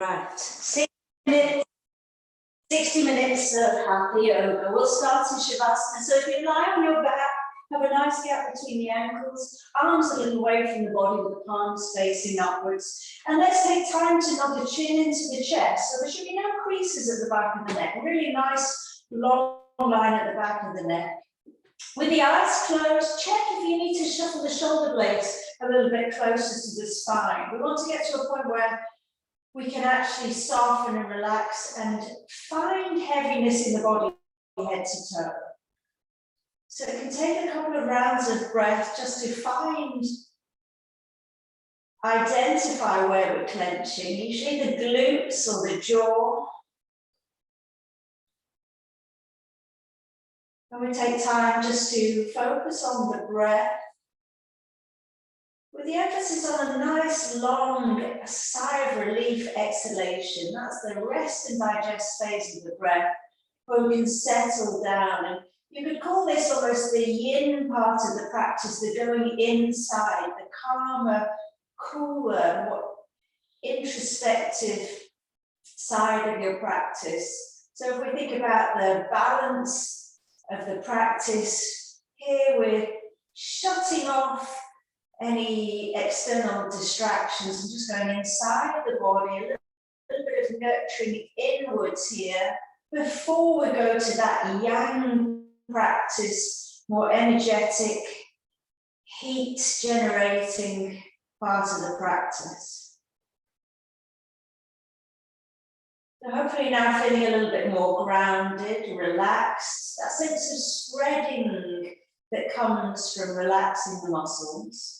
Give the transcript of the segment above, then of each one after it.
Right, 60 minutes of happy yoga. We'll start in Shavasana. So if you lie on your back, have a nice gap between the ankles, arms a little away from the body with the palms facing upwards. And let's take time to nod the chin into the chest. So there should be no creases at the back of the neck. Really nice long line at the back of the neck. With the eyes closed, check if you need to shuffle the shoulder blades a little bit closer to the spine. We want to get to a point where we can actually soften and relax and find heaviness in the body head to toe. So it can take a couple of rounds of breath just to identify where we're clenching, usually the glutes or the jaw. And we take time just to focus on the breath, with the emphasis on a nice long sigh of relief exhalation. That's the rest and digest phase of the breath, where we can settle down. And you could call this almost the yin part of the practice, the going inside, the calmer, cooler, more introspective side of your practice. So if we think about the balance of the practice, here we're shutting off any external distractions and just going inside of the body, a little bit of nurturing inwards here before we go to that yang practice, more energetic, heat generating part of the practice. So hopefully now feeling a little bit more grounded, relaxed, that sense of spreading that comes from relaxing the muscles.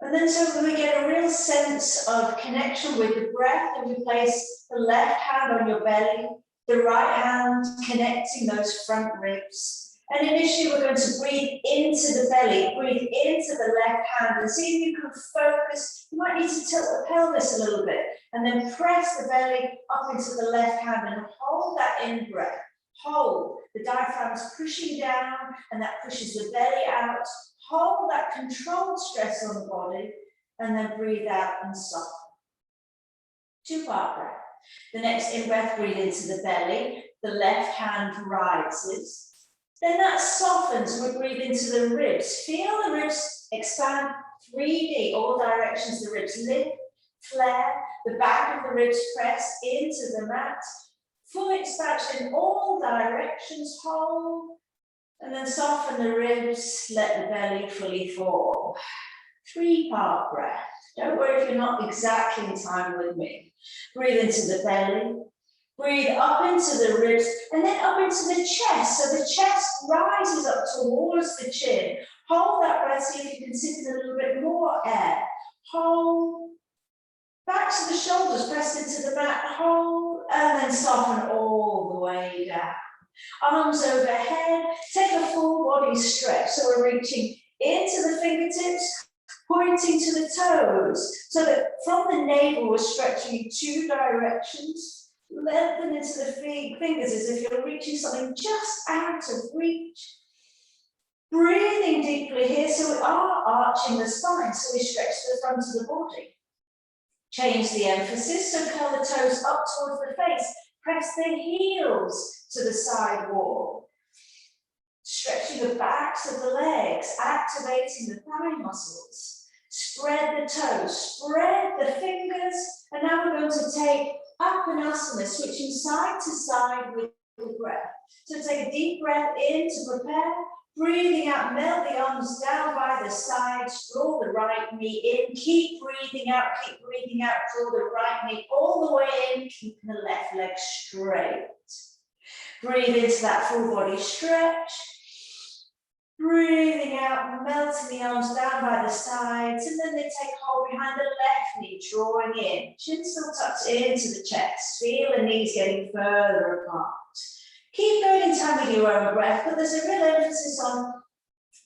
And then so we get a real sense of connection with the breath, and we place the left hand on your belly, the right hand connecting those front ribs. And initially we're going to breathe into the belly, breathe into the left hand, and see if you can focus. You might need to tilt the pelvis a little bit, and then press the belly up into the left hand and hold that in breath. Hold, the diaphragm's pushing down, and that pushes the belly out. Hold that controlled stress on the body, and then breathe out and soften. Two-part breath. The next in-breath, breathe into the belly. The left hand rises. Then that softens, we breathe into the ribs. Feel the ribs expand 3D, all directions. The ribs lift, flare, the back of the ribs press into the mat. Full expansion in all directions, hold. And then soften the ribs, let the belly fully fall. Three-part breath. Don't worry if you're not exactly in time with me. Breathe into the belly, breathe up into the ribs, and then up into the chest. So the chest rises up towards the chin. Hold that breath, see if you can sit in a little bit more air. Hold. Back to the shoulders, press into the mat, hold, and then soften all the way down. Arms overhead, take a full body stretch. So we're reaching into the fingertips, pointing to the toes. So that from the navel, we're stretching in two directions. Lengthen into the fingers as if you're reaching something just out of reach. Breathing deeply here, so we are arching the spine, so we stretch the front of the body. Change the emphasis, so curl the toes up towards the face. Press the heels to the side wall. Stretching the backs of the legs, activating the thigh muscles. Spread the toes, spread the fingers, and now we're going to take Apanasana, switching side to side with the breath. So take a deep breath in to prepare. Breathing out, melt the arms down by the sides, draw the right knee in, keep breathing out, draw the right knee all the way in, keeping the left leg straight. Breathe into that full body stretch. Breathing out, melting the arms down by the sides, and then they take hold behind the left knee, drawing in. Chin still tucks into the chest, feel the knees getting further apart. Keep going in time with your own breath, but there's a real emphasis on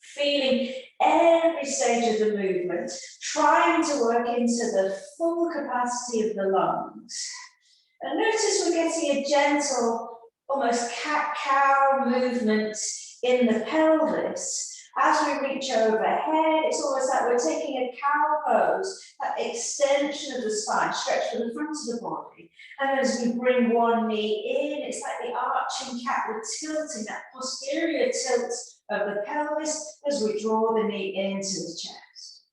feeling every stage of the movement, trying to work into the full capacity of the lungs. And notice we're getting a gentle, almost cat-cow movement in the pelvis. As we reach overhead, it's almost like we're taking a cow pose, that extension of the spine, stretch from the front of the body. And as we bring one knee in, it's like the arching cat, we're tilting, that posterior tilt of the pelvis as we draw the knee into the chest.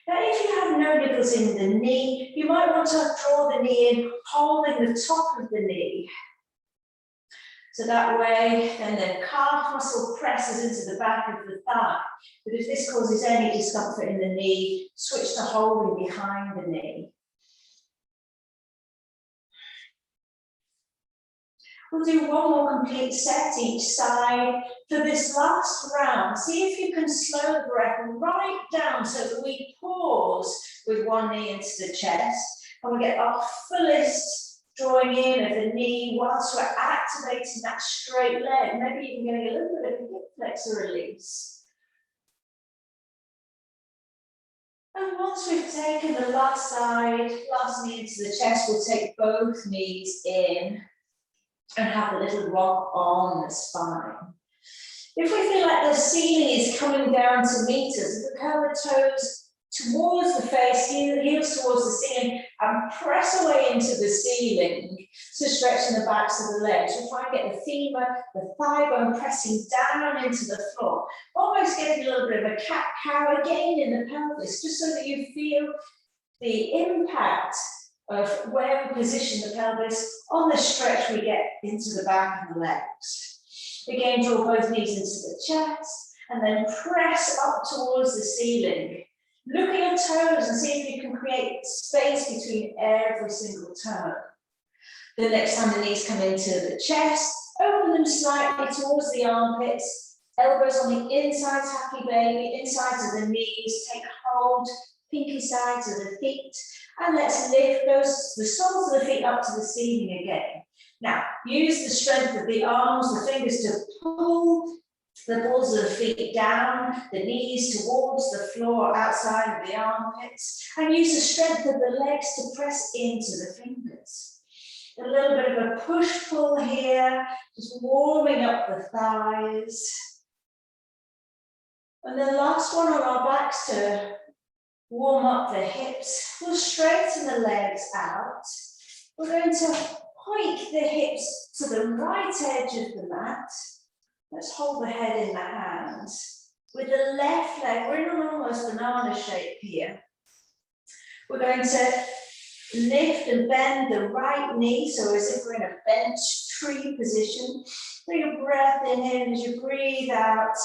Now, if you have no niggles in the knee, you might want to draw the knee in, holding the top of the knee. So that way, then the calf muscle presses into the back of the thigh. But if this causes any discomfort in the knee, switch to holding behind the knee. We'll do one more complete set each side. For this last round, see if you can slow the breath right down so that we pause with one knee into the chest, and we get our fullest drawing in of the knee whilst we're activating that straight leg, maybe even getting a little bit of a hip flexor release. And once we've taken the last side, last knee into the chest, we'll take both knees in and have a little rock on the spine. If we feel like the ceiling is coming down to meet us, we curl the toes towards the face, heels towards the ceiling, and press away into the ceiling. So stretching the backs of the legs. We'll try and get the femur, the thigh bone pressing down into the floor. Almost getting a little bit of a cat-cow again in the pelvis, just so that you feel the impact of where we position the pelvis on the stretch we get into the back of the legs. Again, draw both knees into the chest, and then press up towards the ceiling. Look at your toes and see if you can create space between every single toe. The next time the knees come into the chest, open them slightly towards the armpits, elbows on the insides, happy baby, insides of the knees, take hold, pinky sides of the feet, and let's lift the soles of the feet up to the ceiling again. Now, use the strength of the arms, the fingers to pull the balls of the feet down, the knees towards the floor outside of the armpits, and use the strength of the legs to press into the fingers. A little bit of a push-pull here, just warming up the thighs. And the last one on our backs to warm up the hips. We'll straighten the legs out. We're going to point the hips to the right edge of the mat. Let's hold the head in the hands. With the left leg, we're in an almost banana shape here. We're going to lift and bend the right knee, so as if we're in a bench tree position. Bring a breath in here, and as you breathe out,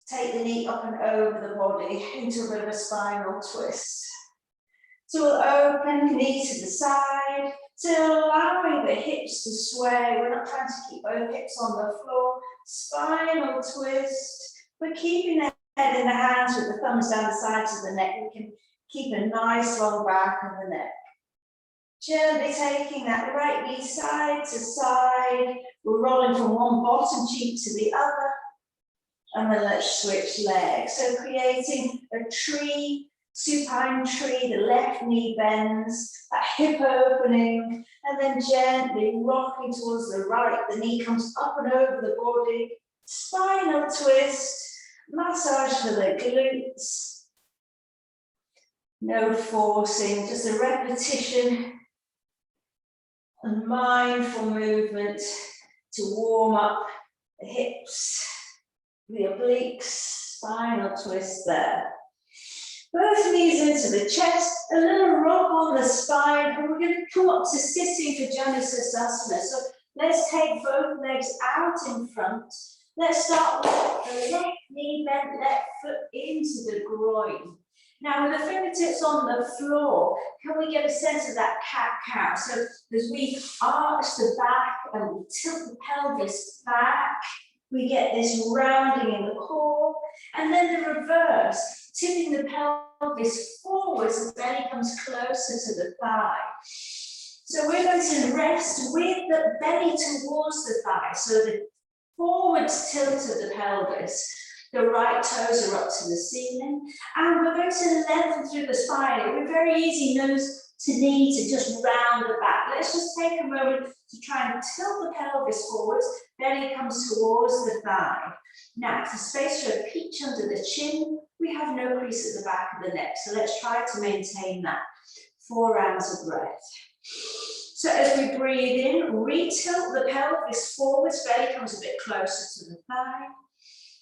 take the knee up and over the body into a bit of a spinal twist. So we'll open, knee to the side, still allowing the hips to sway. We're not trying to keep both hips on the floor. Spinal twist. We're keeping the head in the hands with the thumbs down the sides of the neck. We can keep a nice long back of the neck. Gently taking that right knee side to side. We're rolling from one bottom cheek to the other. And then let's switch legs. So creating a tree, supine tree, the left knee bends, that hip opening, and then gently rocking towards the right. The knee comes up and over the body. Spinal twist, massage for the glutes. No forcing, just a repetition and mindful movement to warm up the hips, the obliques, spinal twist there. Both knees into the chest, a little rock on the spine, and we're going to come up to sitting for Janusasana. So let's take both legs out in front. Let's start with the left knee bent, left foot into the groin. Now with the fingertips on the floor, can we get a sense of that cat-cow? So as we arch the back and we tilt the pelvis back, we get this rounding in the core, and then the reverse, tipping the pelvis forwards, the belly comes closer to the thigh. So we're going to rest with the belly towards the thigh, so the forwards tilt of the pelvis. The right toes are up to the ceiling, and we're going to lengthen through the spine. It would be very easy, nose to knee to just round the back. Let's just take a moment to try and tilt the pelvis forwards, belly comes towards the thigh. Now, to space for a peach under the chin, we have no crease at the back of the neck, so let's try to maintain that. 4 rounds of breath. So as we breathe in, re-tilt the pelvis forwards, belly comes a bit closer to the thigh.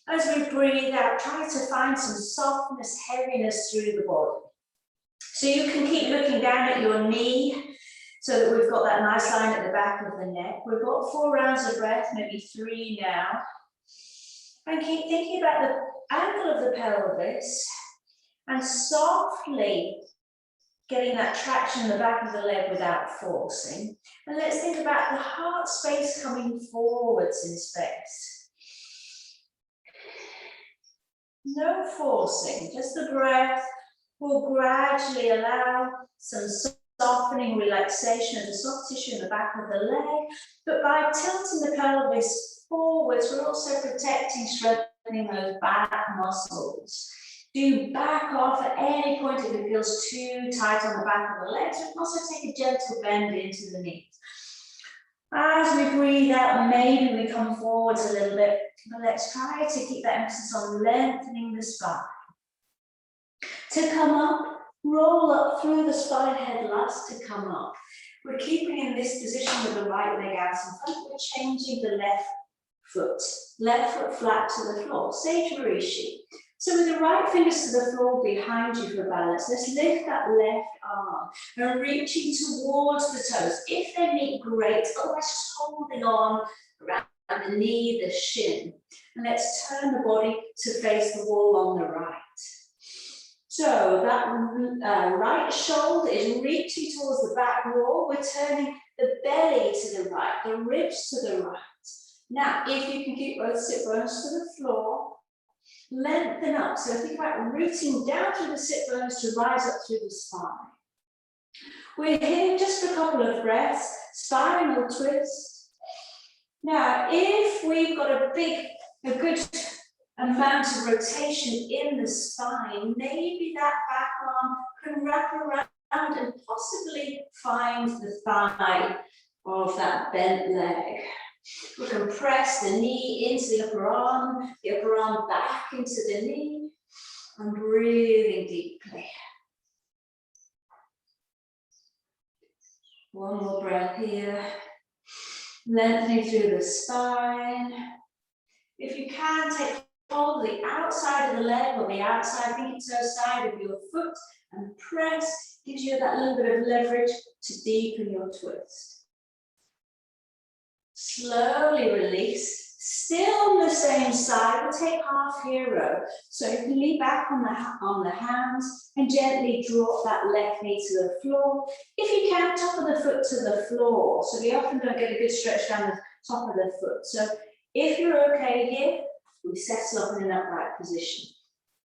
As we breathe out, try to find some softness, heaviness through the body. So you can keep looking down at your knee so that we've got that nice line at the back of the neck. We've got 4 rounds of breath, maybe 3 now. And keep thinking about the angle of the pelvis and softly getting that traction in the back of the leg without forcing. And let's think about the heart space coming forwards in space. No forcing, just the breath will gradually allow some softening, relaxation of the soft tissue in the back of the leg. But by tilting the pelvis forwards, we're also protecting, strengthening those back muscles. Do back off at any point if it feels too tight on the back of the legs. We can also take a gentle bend into the knees. As we breathe out, maybe we come forwards a little bit, but let's try to keep that emphasis on lengthening the spine. To come up, roll up through the spine headless to come up. We're keeping in this position with the right leg out in front. We're changing the left foot flat to the floor, Sage Marishi. So with the right fingers to the floor behind you for balance, let's lift that left arm and reaching towards the toes. If they meet, great, otherwise just holding on around the knee, the shin. And let's turn the body to face the wall on the right. So that right shoulder is reaching towards the back wall. We're turning the belly to the right, the ribs to the right. Now, if you can keep both sit bones to the floor, lengthen up. So think about rooting down through the sit bones to rise up through the spine. We're here just for a couple of breaths, spinal twist. Now, if we've got a good amount of rotation in the spine, maybe that back arm can wrap around and possibly find the thigh of that bent leg. We can press the knee into the upper arm back into the knee, and breathing deeply. One more breath here, lengthening through the spine. If you can, take hold of the outside of the leg or the outside pinky toe side of your foot and press, gives you that little bit of leverage to deepen your twist. Slowly release, still on the same side, we'll take half hero. So you can lean back on the hands and gently drop that left knee to the floor. If you can, top of the foot to the floor. So we often don't get a good stretch down the top of the foot. So if you're okay here, we settle up in an upright position.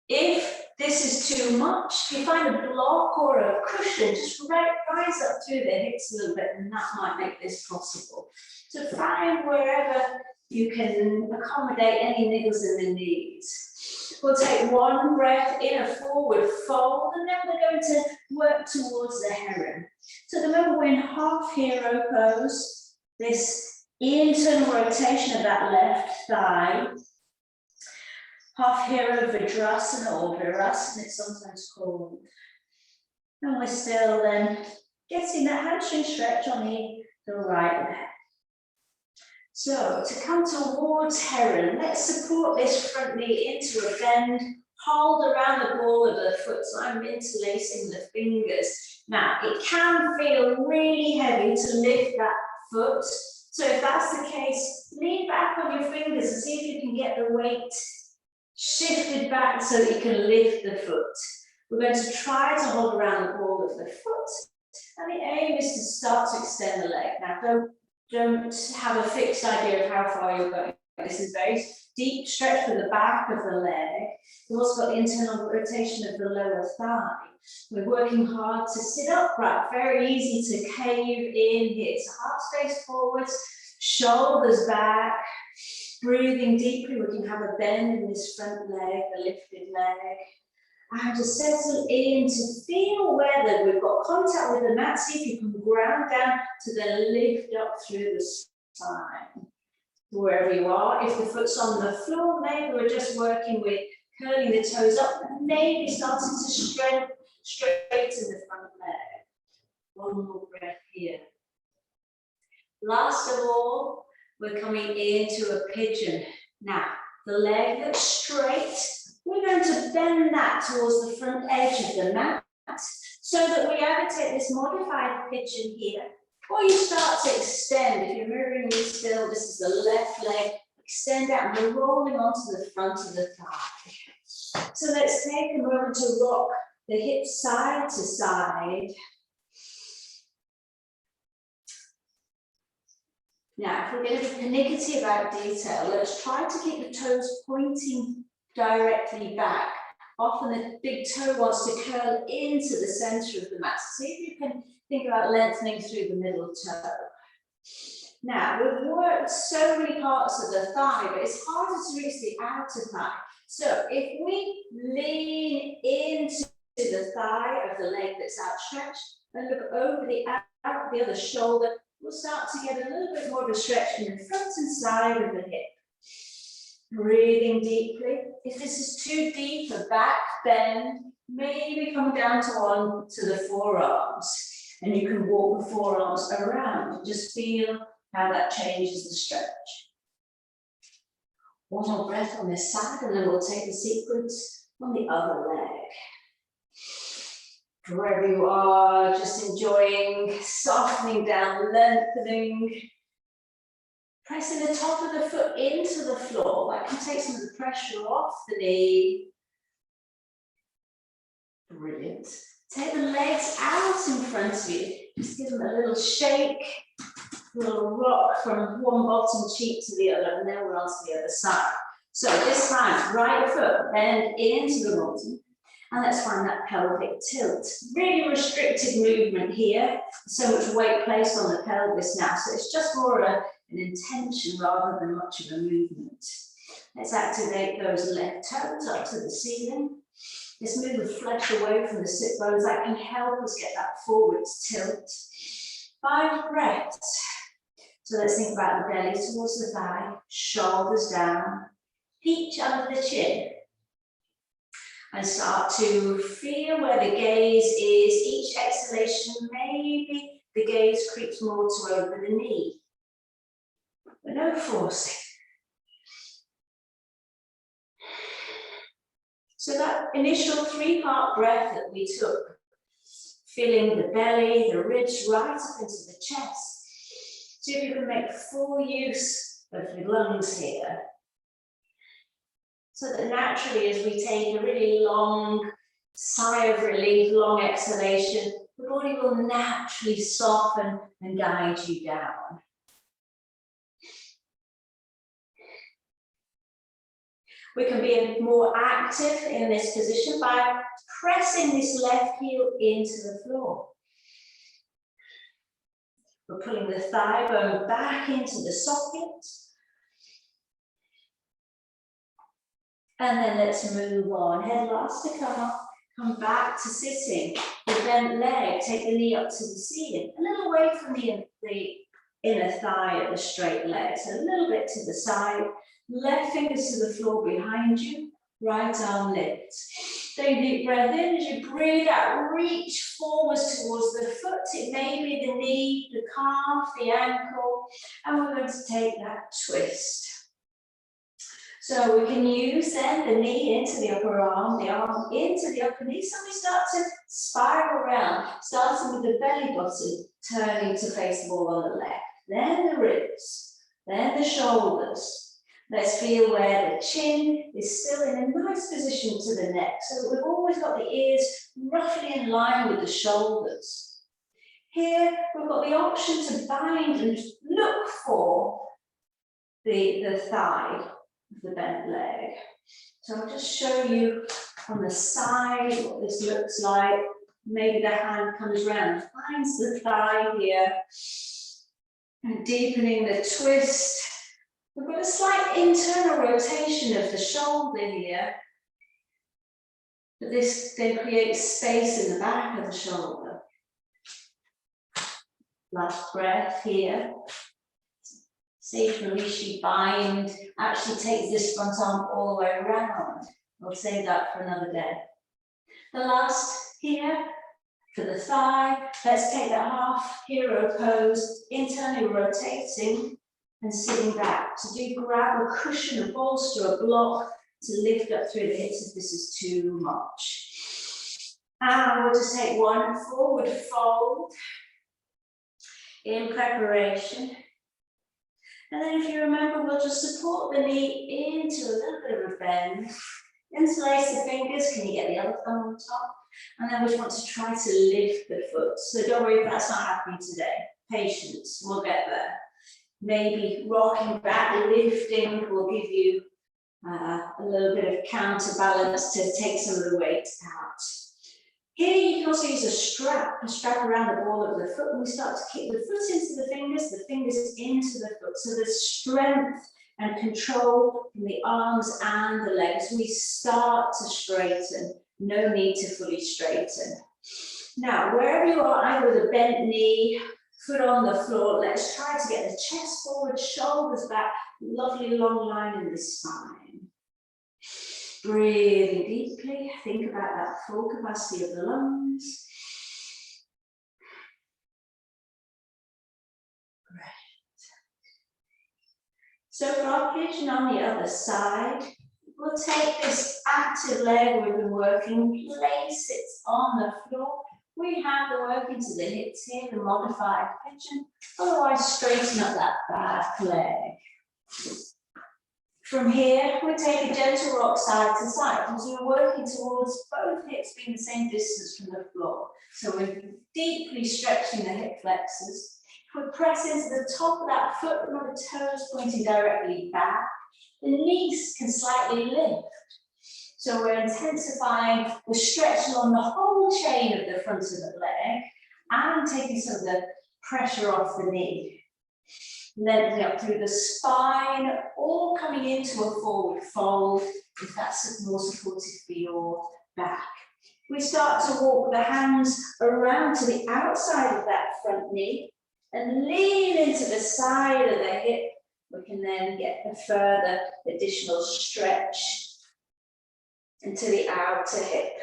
If this is too much, you find a block or a cushion, just rise up through the hips a little bit, and that might make this possible. So find wherever you can accommodate any niggles in the knees. We'll take one breath in, a forward fold, and then we're going to work towards the heron. So at the moment we're in half hero pose, this internal rotation of that left thigh. Half hero Vajrasana or Virasana, it's sometimes called. And we're still then getting that hamstring stretch on the right leg. So to come towards heron, let's support this front knee into a bend, hold around the ball of the foot. So I'm interlacing the fingers. Now, it can feel really heavy to lift that foot. So if that's the case, lean back on your fingers and see if you can get the weight shifted back so that you can lift the foot. We're going to try to hold around the ball of the foot, and the aim is to start to extend the leg. Now, don't have a fixed idea of how far you're going. This is very deep stretch from the back of the leg. We've also got the internal rotation of the lower thigh. We're working hard to sit upright, very easy to cave in here. So heart space forwards, shoulders back. Breathing deeply, we can have a bend in this front leg, the lifted leg. And just settle in to feel whether we've got contact with the mat. See if you can ground down to then lift up through the spine. Wherever you are, if the foot's on the floor, maybe we're just working with curling the toes up and maybe starting to straighten the front leg. One more breath here. Last of all, we're coming into a pigeon. Now, the leg that's straight, we're going to bend that towards the front edge of the mat so that we either take this modified pigeon here, or you start to extend. If you're mirroring me still, this is the left leg, extend out and we're rolling onto the front of the thigh. So let's take a moment to rock the hips side to side. Now, if we're going to be pernickety about detail, let's try to keep the toes pointing directly back. Often the big toe wants to curl into the center of the mat. See if you can think about lengthening through the middle toe. Now, we've worked so many parts of the thigh, but it's harder to reach the outer thigh. So if we lean into the thigh of the leg that's outstretched and look over the other shoulder, we'll start to get a little bit more of a stretch in the front and side of the hip. Breathing deeply. If this is too deep, a back bend, maybe come down to the forearms. And you can walk the forearms around. Just feel how that changes the stretch. One more breath on this side, and then we'll take the sequence on the other leg. Wherever you are, just enjoying softening down, lengthening. Pressing the top of the foot into the floor. That can take some of the pressure off the knee. Brilliant. Take the legs out in front of you. Just give them a little shake, a little rock from one bottom cheek to the other, and then we're on to the other side. So this time, right foot, bend into the mountain, and let's find that pelvic tilt. Really restricted movement here. So much weight placed on the pelvis now, so it's just more an intention rather than much of a movement. Let's activate those left toes up to the ceiling. Let's move the flesh away from the sit bones. That can help us get that forwards tilt. 5 breaths. So let's think about the belly towards the thigh, shoulders down, peach under the chin. And start to feel where the gaze is. Each exhalation, maybe the gaze creeps more to over the knee. But no forcing. So that initial 3-part breath that we took, feeling the belly, the ribs right up into the chest. See if you can make full use of the lungs here. So that naturally, as we take a really long sigh of relief, long exhalation, the body will naturally soften and guide you down. We can be more active in this position by pressing this left heel into the floor. We're pulling the thigh bone back into the socket. And then let's move on. Head last to come up, come back to sitting. The bent leg, take the knee up to the ceiling, a little away from the inner thigh of the straight leg. So a little bit to the side. Left fingers to the floor behind you, right arm lift. Take a deep breath in. As you breathe out, reach forwards towards the foot. It may be the knee, the calf, the ankle, and we're going to take that twist. So we can use then the knee into the upper arm, the arm into the upper knee. So we start to spiral around, starting with the belly button, turning to face the wall on the left. Then the ribs, then the shoulders. Let's feel where the chin is still in a nice position to the neck. So that we've always got the ears roughly in line with the shoulders. Here, we've got the option to bind and look for the thigh of the bent leg. So I'll just show you on the side what this looks like. Maybe the hand comes round, finds the thigh here, and deepening the twist. We've got a slight internal rotation of the shoulder here. But this then creates space in the back of the shoulder. Last breath here. Safe release, you bind, actually takes this front arm all the way around. We'll save that for another day. The last here, for the thigh, let's take that half hero pose, internally rotating and sitting back. So do grab a cushion, a bolster, a block to lift up through the hips if this is too much. And we'll just take one forward fold in preparation. And then if you remember, we'll just support the knee into a little bit of a bend. Interlace the fingers, can you get the other thumb on top? And then we just want to try to lift the foot. So don't worry if that's not happening today. Patience, we'll get there. Maybe rocking back, lifting will give you a little bit of counterbalance to take some of the weight out. Here you can also use a strap around the ball of the foot, and we start to kick the foot into the fingers into the foot. So there's strength and control in the arms and the legs. We start to straighten, no need to fully straighten. Now, wherever you are, either with a bent knee, foot on the floor, let's try to get the chest forward, shoulders back, lovely long line in the spine. Breathing deeply, think about that full capacity of the lungs. Great. So for our pigeon on the other side, we'll take this active leg we've been working, place it on the floor. We have the work into the hips here, the modified pigeon. Otherwise, straighten up that back leg. From here, we take a gentle rock side to side as we're working towards both hips being the same distance from the floor. So we're deeply stretching the hip flexors. If we press into the top of that foot, remember toes pointing directly back, the knees can slightly lift. So we're intensifying, we're stretching on the whole chain of the front of the leg and taking some of the pressure off the knee. Lengthening up through the spine, or coming into a forward fold, if that's more supportive for your back. We start to walk the hands around to the outside of that front knee and lean into the side of the hip. We can then get a further additional stretch into the outer hip.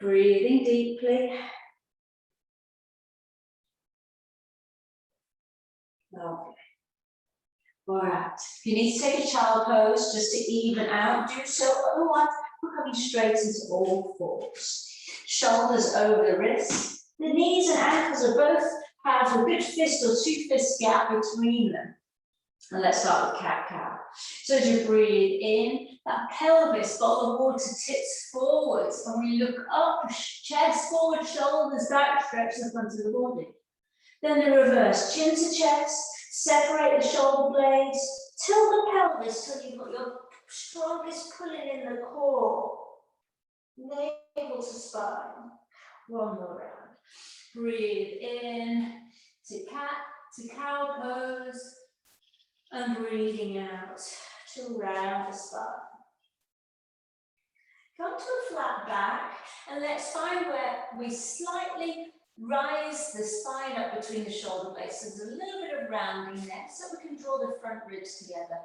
Breathing deeply. Lovely. All right. If you need to take a child pose just to even out, do so. Otherwise, we're coming straight into all fours. Shoulders over the wrists. The knees and ankles are both have a good fist or two fist gap between them. And let's start with cat-cow. So as you breathe in, that pelvis, bottle of water tips forwards, and we look up, chest forward, shoulders back, stretch the front of the body. Then the reverse, chin to chest, separate the shoulder blades, tilt the pelvis till you've got your strongest pulling in the core. Navel to spine. One more round. Breathe in to cat, to cow pose, and breathing out to round the spine. Come to a flat back, and let's find where we slightly rise the spine up between the shoulder blades. So there's a little bit of rounding there, so we can draw the front ribs together.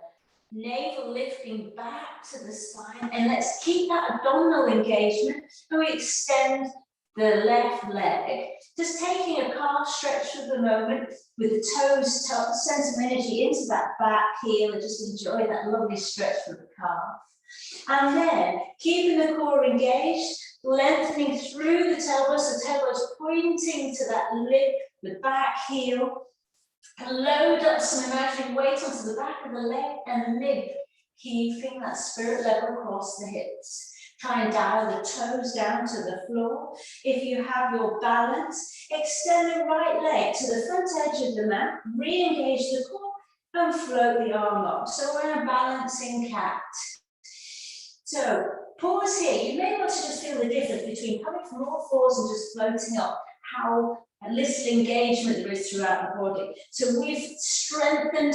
Navel lifting back to the spine, and let's keep that abdominal engagement, and we extend the left leg. Just taking a calf stretch for the moment, with the toes tucked, send some energy into that back heel, and just enjoy that lovely stretch for the calf. And then, keeping the core engaged, lengthening through the tailbone, the tailbone's pointing to that lip, the back heel, and load up some imaginary weight onto the back of the leg and mid, keeping that spirit level across the hips. Try and dial the toes down to the floor. If you have your balance, extend the right leg to the front edge of the mat, re-engage the core, and float the arm up. So we're in a balancing cat. So pause here. You may want to just feel the difference between coming from all fours and just floating up, how a little engagement there is throughout the body. So we've strengthened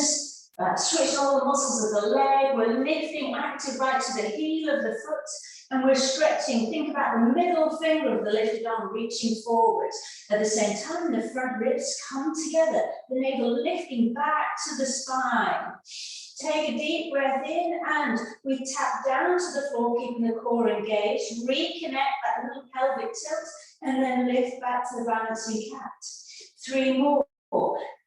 Switch all the muscles of the leg. We're lifting active right to the heel of the foot, and we're stretching. Think about the middle finger of the lifted arm reaching forward. At the same time, the front ribs come together, the navel lifting back to the spine. Take a deep breath in, and we tap down to the floor, keeping the core engaged. Reconnect that little pelvic tilt, and then lift back to the balancing cat. 3 more.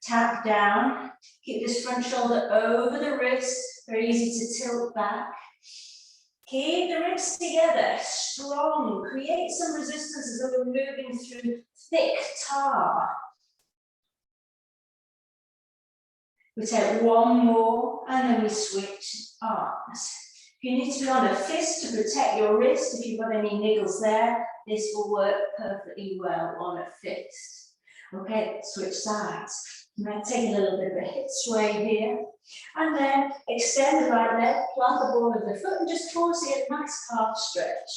Tap down. Keep this front shoulder over the wrist. Very easy to tilt back. Keep the ribs together, strong. Create some resistance as though we're moving through thick tar. We take 1 more, and then we switch arms. If you need to be on a fist to protect your wrist, if you've got any niggles there, this will work perfectly well on a fist. Okay, switch sides. You might take a little bit of a hip sway here. And then extend the right leg, plant the ball of the foot, and just towards the nice calf stretch.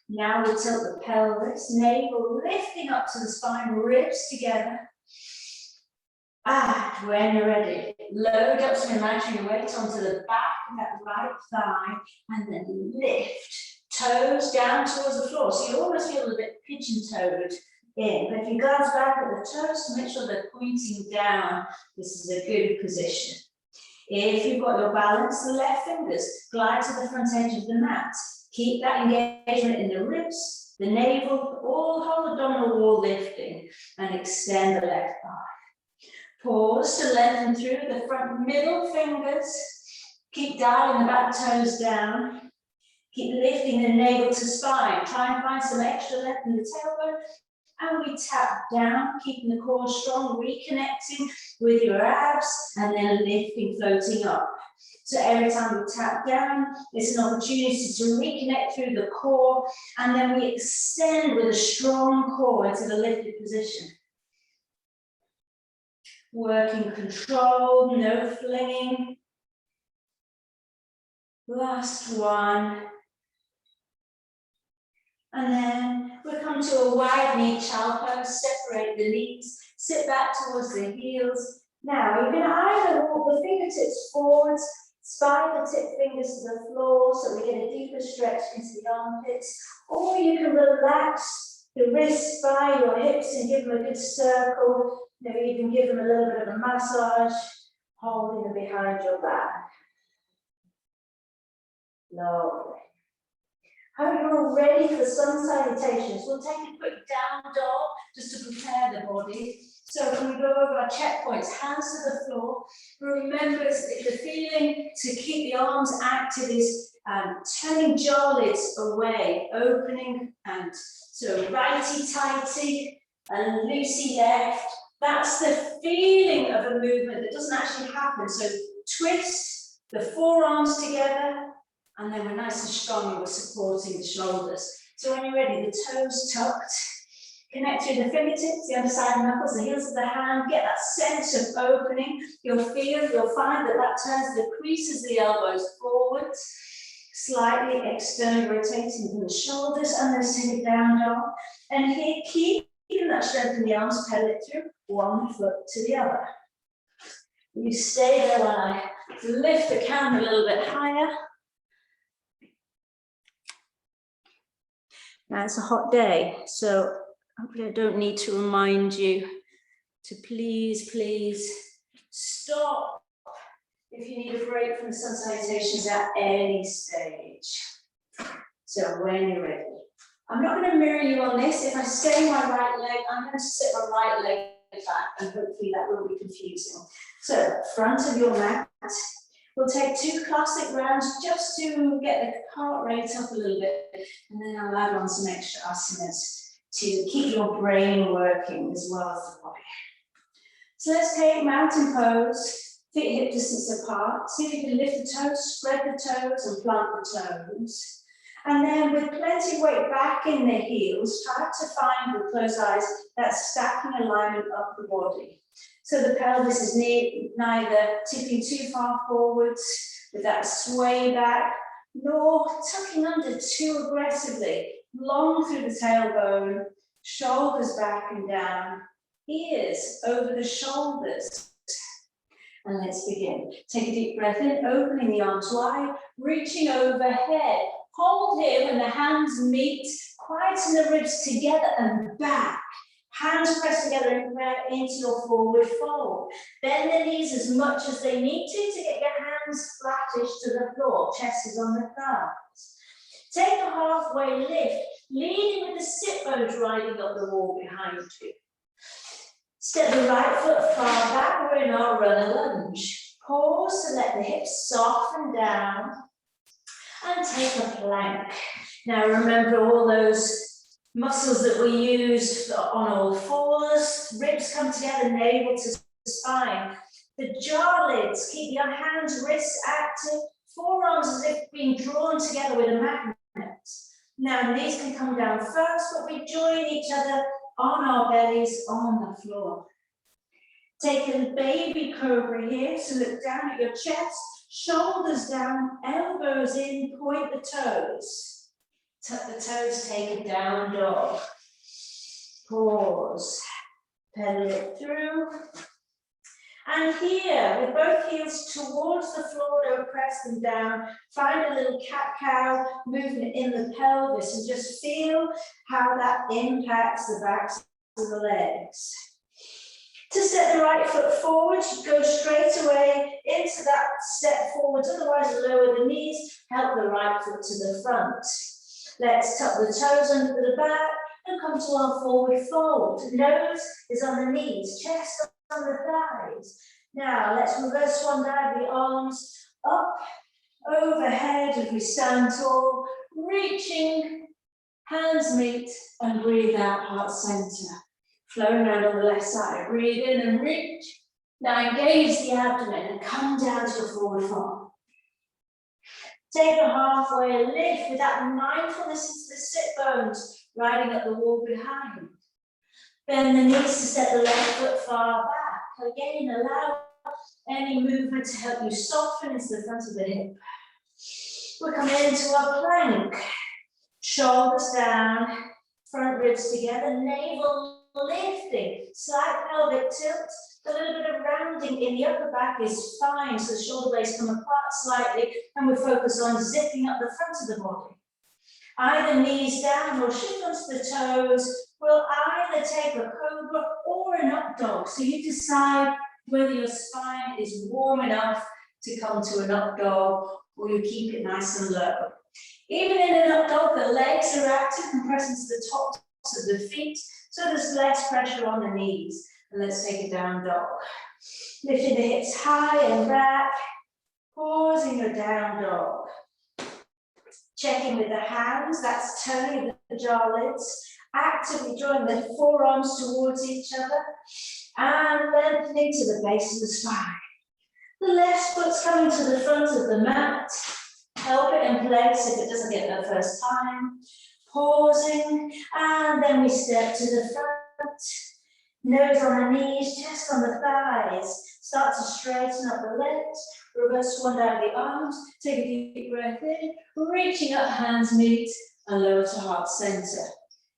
Now we'll tilt the pelvis, navel lifting up to the spine, ribs together. And when you're ready, load up some imaginary weight onto the back of that right thigh, and then lift. Toes down towards the floor. So you almost feel a bit pigeon-toed in. But if you glance back at the toes, make sure they're pointing down. This is a good position. If you've got your balance, the left fingers glide to the front edge of the mat. Keep that engagement in the ribs, the navel, all whole abdominal wall lifting, and extend the left thigh. Pause to lengthen through the front middle fingers. Keep dialing the back toes down. Keep lifting the navel to spine. Try and find some extra length in the tailbone. And we tap down, keeping the core strong, reconnecting with your abs, and then lifting, floating up. So every time we tap down, it's an opportunity to reconnect through the core, and then we extend with a strong core into the lifted position. Working control, no flinging. Last one. And then we'll come to a wide knee child pose, separate the knees, sit back towards the heels. Now you can either walk the fingertips forwards, spine the tip fingers to the floor so we get a deeper stretch into the armpits, or you can relax the wrists by your hips and give them a good circle. Maybe you can give them a little bit of a massage, holding them behind your back. Lovely. Hope you're all ready for sun salutations. We'll take a quick down dog just to prepare the body. So when we go over our checkpoints, hands to the floor. Remember, the feeling to keep the arms active is turning jaw lids away, opening, and so righty-tighty and loosey left. That's the feeling of a movement that doesn't actually happen. So twist the forearms together, and then we're nice and strong and we're supporting the shoulders. So when you're ready, the toes tucked, connect through the fingertips, the underside knuckles, the heels of the hand, get that sense of opening. You'll find that that turns the creases of the elbows forwards, slightly externally rotating from the shoulders, and then take a down dog. And here, keeping that strength in the arms, pedal it through, one foot to the other. You stay there while I lift the camera a little bit higher. Now it's a hot day, so hopefully I don't need to remind you to please stop if you need a break from the sun salutations at any stage. So when you're ready. I'm not going to mirror you on this. If I stay my right leg, I'm going to sit my right leg back, and hopefully that will be confusing. So front of your mat. We'll take 2 classic rounds just to get the heart rate up a little bit, and then I'll add on some extra asanas to keep your brain working as well as the body. So let's take mountain pose, feet hip distance apart. See if you can lift the toes, spread the toes, and plant the toes. And then with plenty of weight back in the heels, try to find, with closed eyes, that stacking alignment up the body. So the pelvis is neither tipping too far forwards with that sway back, nor tucking under too aggressively. Long through the tailbone, shoulders back and down, ears over the shoulders. And let's begin. Take a deep breath in, opening the arms wide, reaching overhead. Hold here when the hands meet, quieten the ribs together and back. Hands press together in prayer into your forward fold. Bend the knees as much as they need to get your hands flattish to the floor. Chest is on the thighs. Take a halfway lift, leading with the sit bones riding up the wall behind you. Step the right foot far back, we're in our runner lunge. Pause to let the hips soften down and take a plank. Now remember all those muscles that we use on all fours, ribs come together, navel to spine. The jaw lids, keep your hands, wrists active, forearms as if being drawn together with a magnet. Now knees can come down first, but we join each other on our bellies on the floor. Take a baby cobra here, so look down at your chest, shoulders down, elbows in, point the toes. Tuck the toes, take a down dog. Pause, pedal it through. And here, with both heels towards the floor, don't press them down. Find a little cat-cow movement in the pelvis and just feel how that impacts the backs of the legs. To step the right foot forward, go straight away into that step forwards, otherwise lower the knees, help the right foot to the front. Let's tuck the toes under the back and come to our forward fold. Nose is on the knees, chest on the thighs. Now let's reverse swan dive, the arms up, overhead as we stand tall, reaching, hands meet and breathe out, heart center. Flowing around on the left side, breathe in and reach. Now engage the abdomen and come down to a forward fold. Take a halfway lift with that mindfulness into the sit bones, riding up the wall behind. Bend the knees to step the left foot far back. Again, allow any movement to help you soften into the front of the hip. We're coming into our plank. Shoulders down, front ribs together, navel lifting, slight pelvic tilt, a little bit of rounding in the upper back is fine, so the shoulder blades come apart slightly, and we focus on zipping up the front of the body. Either knees down or shift onto the toes. We'll either take a cobra or an up dog, so you decide whether your spine is warm enough to come to an up dog or you keep it nice and low. Even in an up dog, the legs are active and press into the tops of the feet, so there's less pressure on the knees. And let's take a down dog. Lifting the hips high and back, pausing your down dog. Checking with the hands, that's turning the jaw lids, actively drawing the forearms towards each other, and lengthening to the base of the spine. The left foot's coming to the front of the mat. Help it in place if it doesn't get there first time. Pausing, and then we step to the front. Nose on the knees, chest on the thighs. Start to straighten up the legs. Reverse swan down the arms. Take a deep breath in. Reaching up, hands meet, and lower to heart center.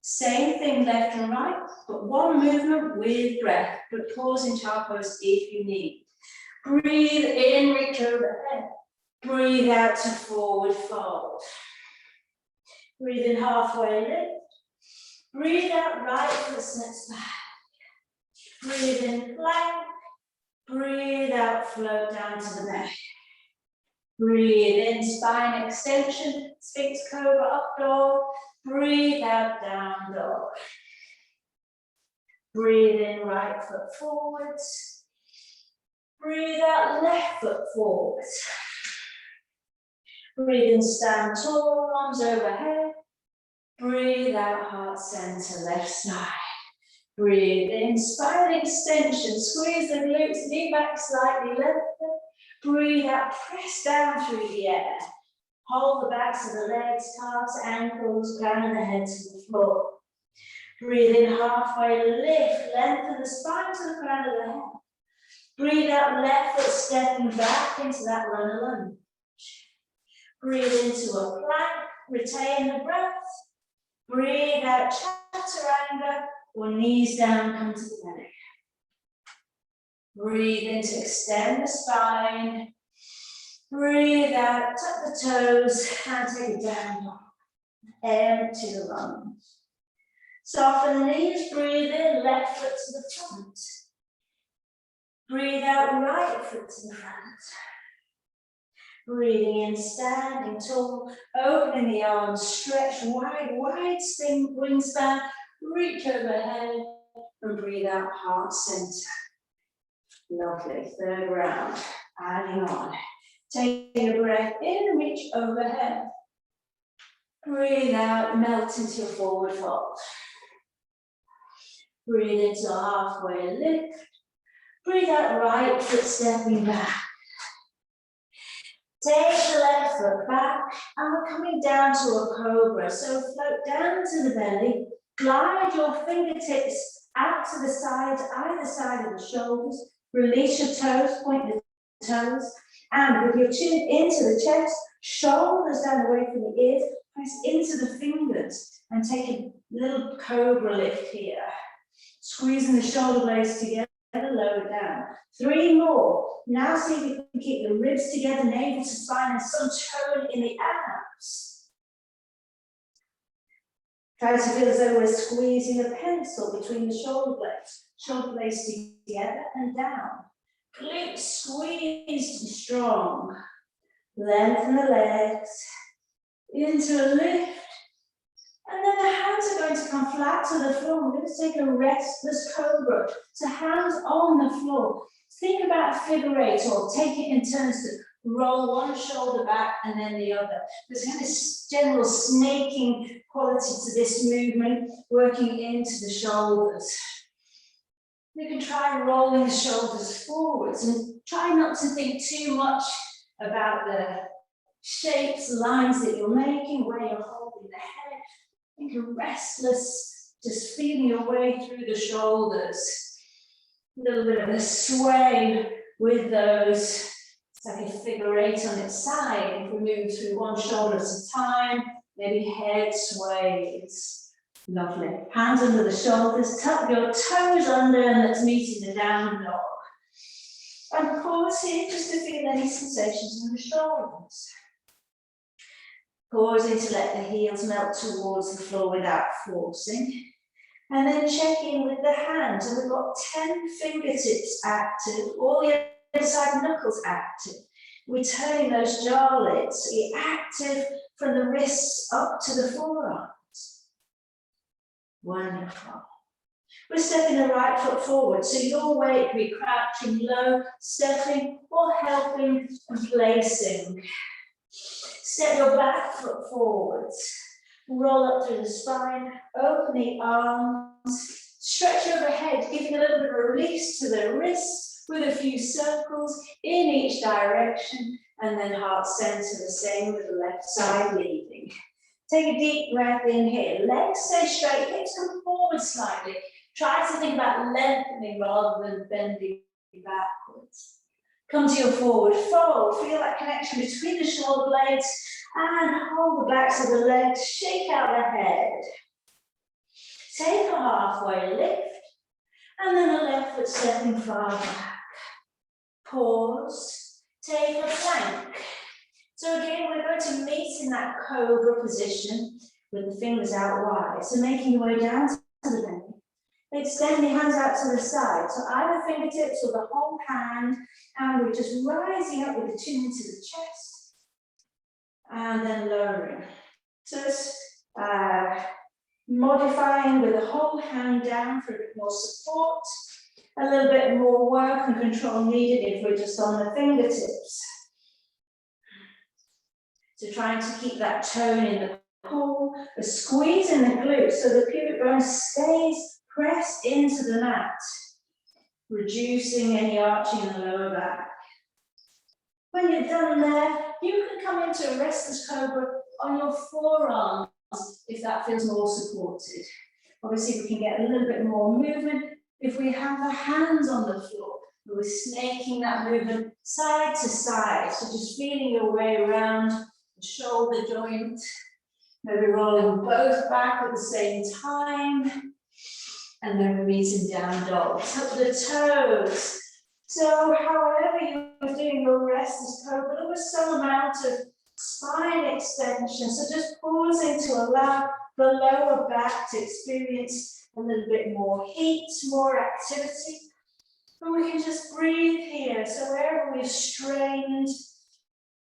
Same thing left and right, but one movement with breath. But pause in child pose if you need. Breathe in, reach overhead. Breathe out to forward fold. Breathe in halfway lift. Breathe out, right foot steps back. Breathe in, plank. Breathe out, float down to the back. Breathe in, spine extension, Sphinx Cobra, up dog. Breathe out, down dog. Breathe in, right foot forwards. Breathe out, left foot forwards. Breathe in, stand tall, arms overhead. Breathe out, heart center, left side. Breathe in, spine extension, squeeze the glutes, knee back slightly, left foot. Breathe out, press down through the air. Hold the backs of the legs, calves, ankles, crown of the head to the floor. Breathe in, halfway lift, lengthen the spine to the crown of the head. Breathe out, left foot stepping back into that runner lunge. Breathe into a plank, retain the breath. Breathe out, chaturanga, or knees down, come to the belly. Breathe in to extend the spine. Breathe out, tuck the toes, and take a down dog. Empty the lungs. Soften the knees, breathe in, left foot to the front. Breathe out, right foot to the front. Breathing in, standing tall, opening the arms, stretch wide, wide spin, wingspan, reach overhead, and breathe out, heart center. Lovely, third round, adding on. Take a breath in, reach overhead. Breathe out, melt into a forward fold. Breathe into a halfway lift. Breathe out, right foot stepping back. Take the left foot back, and we're coming down to a cobra. So float down to the belly, glide your fingertips out to the sides, either side of the shoulders. Release your toes, point the toes, and with your chin into the chest, shoulders down away from the ears, press into the fingers, and take a little cobra lift here. Squeezing the shoulder blades together, lower down. 3 more. Now see if you can keep the ribs together, navel to spine, and some tone in the abs. Try to feel as though we're squeezing a pencil between the shoulder blades together and down. Glutes squeezed and strong. Lengthen the legs into a lift. And then the hands are going to come flat to the floor. We're going to take a restless cobra. So hands on the floor. Think about a figure 8 or take it in turns to roll one shoulder back and then the other. There's kind of general snaking quality to this movement, working into the shoulders. You can try rolling the shoulders forwards and try not to think too much about the shapes, lines that you're making, where you're holding the head. Think of restless, just feeling your way through the shoulders. A little bit of a sway with those. It's like a figure 8 on its side. If we move through one shoulder at a time, maybe head sways. Lovely. Hands under the shoulders, tuck your toes under, and let's meet in the down dog. And pause here just to feel any sensations in the shoulders. Pausing to let the heels melt towards the floor without forcing. And then check in with the hands. And we've got 10 fingertips active, all the other side knuckles active. We're turning those jaw lids. We're active from the wrists up to the forearms. Wonderful. We're stepping the right foot forward. So your weight can be crouching low, stepping, or helping and placing. Step your back foot forwards. Roll up through the spine, open the arms, stretch overhead, giving a little bit of a release to the wrists with a few circles in each direction, and then heart center, the same with the left side leading. Take a deep breath in here. Legs stay straight, hips come forward slightly. Try to think about lengthening rather than bending backwards. Come to your forward fold. Feel that connection between the shoulder blades and hold the backs of the legs. Shake out the head. Take a halfway lift and then the left foot stepping far back. Pause. Take a plank. So again, we're going to meet in that cobra position with the fingers out wide. So making your way down to the belly. Extend the hands out to the side. So either fingertips or the whole hand. And we're just rising up with the chin into the chest. And then lowering. So it's modifying with the whole hand down for a bit more support. A little bit more work and control needed if we're just on the fingertips. So trying to keep that tone in the core, the squeeze in the glutes so the pubic bone stays pressed into the mat, reducing any arching in the lower back. When you're done there, you can come into a restless cobra on your forearms if that feels more supported. Obviously, we can get a little bit more movement if we have the hands on the floor. We're snaking that movement side to side, so just feeling your way around the shoulder joint, maybe rolling both back at the same time, and then we're meeting down dog. Tuck the toes, So however you're doing your rest is covered, there was some amount of spine extension. So just pausing to allow the lower back to experience a little bit more heat, more activity. And we can just breathe here. So wherever we've strained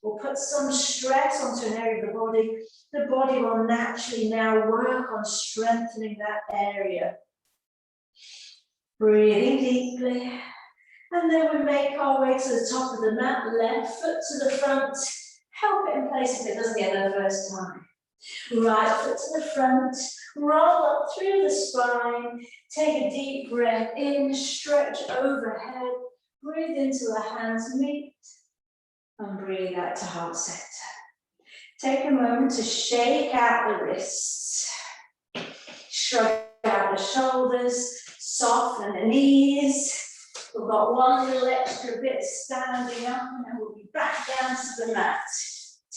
or put some stress onto an area of the body will naturally now work on strengthening that area. Breathing deeply. And then we make our way to the top of the mat, left foot to the front. Help it in place if it doesn't get there the first time. Right foot to the front, roll up through the spine, take a deep breath in, stretch overhead, breathe into the hands meet, and breathe out to heart center. Take a moment to shake out the wrists, shrug out the shoulders, soften the knees. We've got one little extra bit standing up, and then we'll be back down to the mat.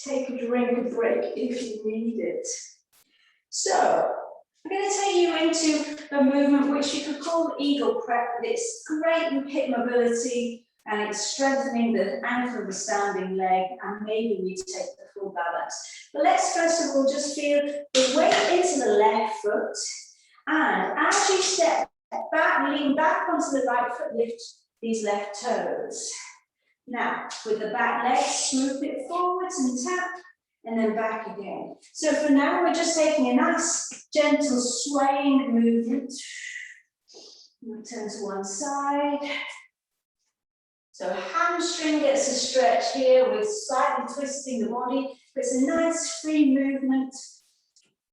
Take a drink, a break if you need it. So, I'm going to take you into a movement which you could call eagle prep, but it's great in hip mobility and it's strengthening the ankle of the standing leg, and maybe we take the full balance. But let's first of all just feel the weight into the left foot, and as you step back, lean back onto the right foot, lift these left toes. Now, with the back leg, swoop it forwards and tap, and then back again. So for now, we're just taking a nice, gentle swaying movement. We'll turn to one side. So hamstring gets a stretch here with slightly twisting the body, but it's a nice free movement,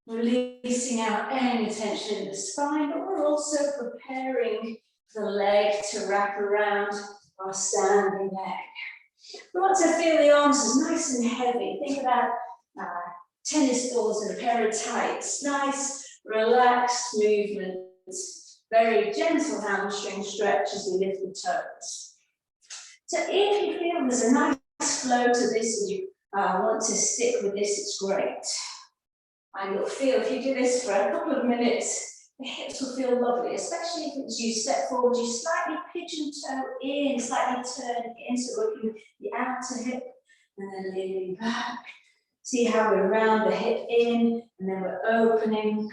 releasing out any tension in the spine, but we're also preparing the leg to wrap around our standing leg. We want to feel the arms as nice and heavy. Think about tennis balls and a pair of tights. Nice, relaxed movements. Very gentle hamstring stretch as we lift the toes. So if you feel there's a nice flow to this and you want to stick with this, it's great. And you'll feel if you do this for a couple of minutes, the hips will feel lovely, especially if as you step forward, you slightly pigeon toe in, slightly turn in, so working the outer hip, and then leaning back. See how we round the hip in, and then we're opening.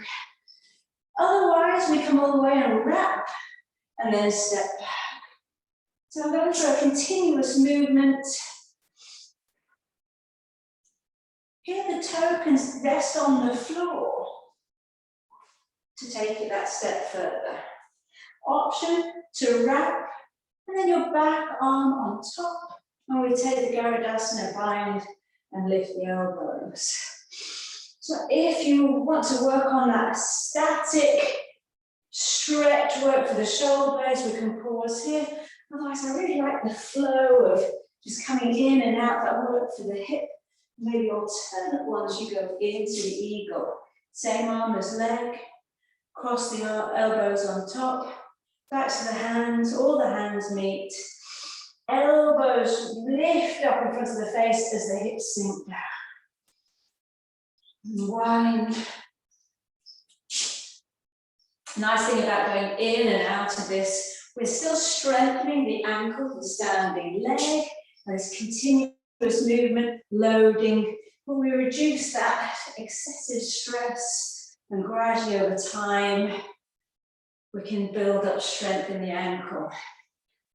Otherwise, we come all the way and wrap, and then step back. So I'm going for a continuous movement. Here the toe can rest on the floor to take it that step further. Option to wrap, and then your back arm on top, and we take the Garudasana bind and lift the elbows. So if you want to work on that static stretch, work for the shoulder blades, we can pause here. Otherwise, I really like the flow of just coming in and out, that work for the hip. Maybe alternate ones, you go into the eagle. Same arm as leg. Cross the elbows on top, back to the hands, all the hands meet. Elbows lift up in front of the face as the hips sink down. Wind. Nice thing about going in and out of this, we're still strengthening the ankle, the standing leg, there's continuous movement, loading, but we reduce that excessive stress. And gradually over time, we can build up strength in the ankle.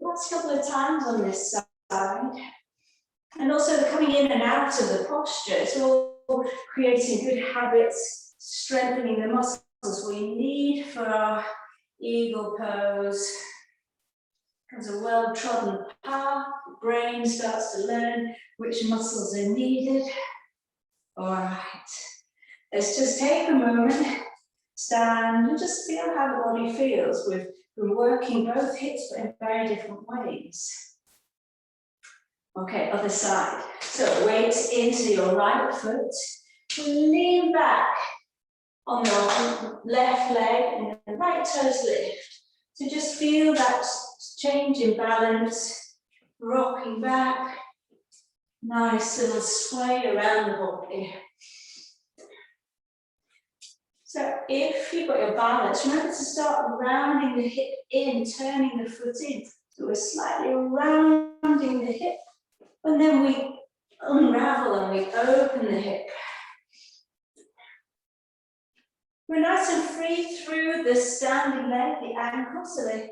Last couple of times on this side. And also the coming in and out of the posture. It's all creating good habits, strengthening the muscles we need for our eagle pose. Becomes a well-trodden path. The brain starts to learn which muscles are needed. All right. Let's just take a moment, stand, and just feel how the body feels. We're working both hips, but in very different ways. Okay, other side. So weight into your right foot. Lean back on your left leg, and the right toes lift. So just feel that change in balance, rocking back. Nice little sway around the body. So if you've got your balance, remember to start rounding the hip in, turning the foot in. So we're slightly rounding the hip, and then we unravel and we open the hip. We're nice and free through the standing leg, the ankle, so the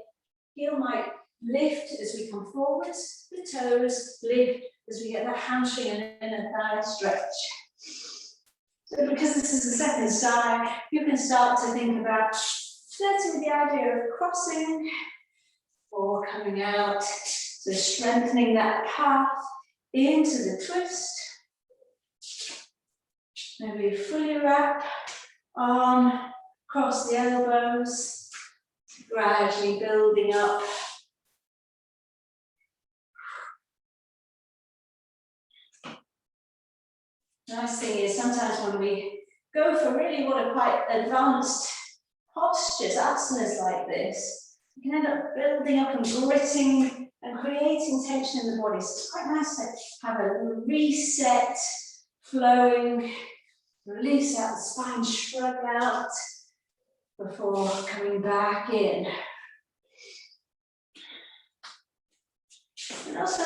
heel might lift as we come forwards, the toes lift as we get that hamstring and inner thigh stretch. So because this is the second side, you can start to think about flirting with the idea of crossing or coming out, so strengthening that path into the twist. Maybe fully wrap, arm across the elbows, gradually building up. Nice thing is sometimes when we go for really what are quite advanced postures, asanas like this, you can end up building up and gritting and creating tension in the body. So it's quite nice to have a reset, flowing, release out the spine, shrug out before coming back in. And also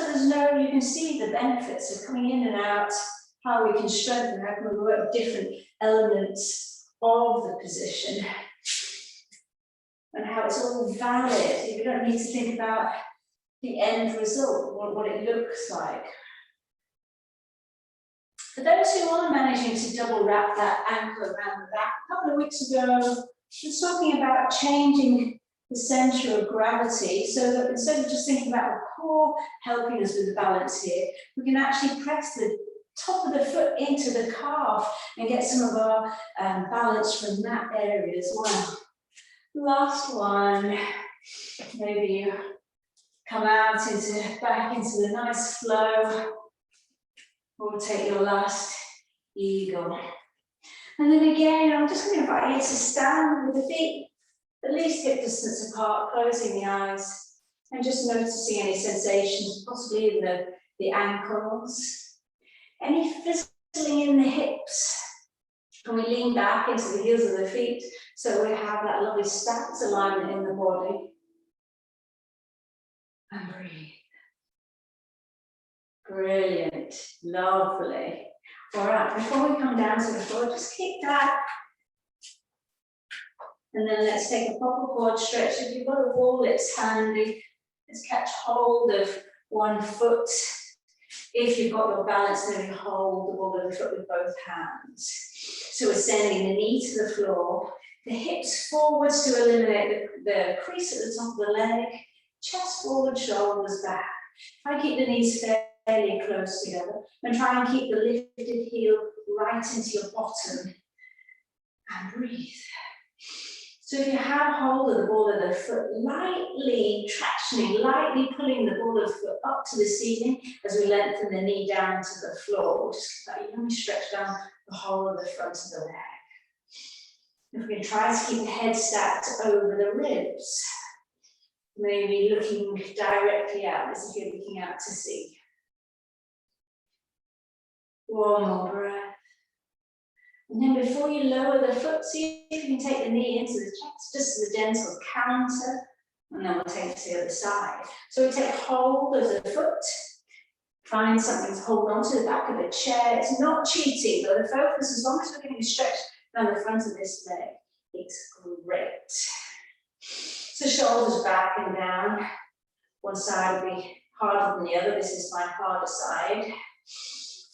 you can see the benefits of coming in and out, how we can strengthen, how can we work with different elements of the position, and how it's all valid. You don't need to think about the end result, what it looks like. For those who are managing to double wrap that ankle around the back, a couple of weeks ago, I was talking about changing the center of gravity so that instead of just thinking about the core helping us with the balance here, we can actually press the top of the foot into the calf and get some of our balance from that area as well. Last one, maybe you come out back into the nice flow, or take your last eagle. And then again, I'm just going to invite you to stand with the feet at least hip distance apart, closing the eyes, and just noticing any sensations, possibly in the ankles. Any fizzling in the hips. And we lean back into the heels of the feet so we have that lovely stacked alignment in the body. And breathe. Brilliant, lovely. All right, before we come down to the floor, just keep that. And then let's take a proper quad stretch. If you've got a wall, it's handy. Let's catch hold of one foot. If you've got your balance, then you hold the ball of the foot with both hands. So we're sending the knee to the floor, the hips forwards to eliminate the crease at the top of the leg, chest forward, shoulders back. Try and keep the knees fairly close together, and try and keep the lifted heel right into your bottom. And breathe. So if you have hold of the ball of the foot, lightly tractioning, lightly pulling the ball of the foot up to the ceiling as we lengthen the knee down to the floor. Just let you stretch down the whole of the front of the leg. If we can try to keep the head stacked over the ribs, maybe looking directly out as if you're looking out to sea. One more breath. And then before you lower the foot, see if you can take the knee into the chest, just as a gentle counter, and then we'll take it to the other side. So we take hold of the foot, find something to hold on to the back of the chair. It's not cheating, but the focus, as long as we're getting a stretch down the front of this leg, it's great. So shoulders back and down. One side will be harder than the other. This is my harder side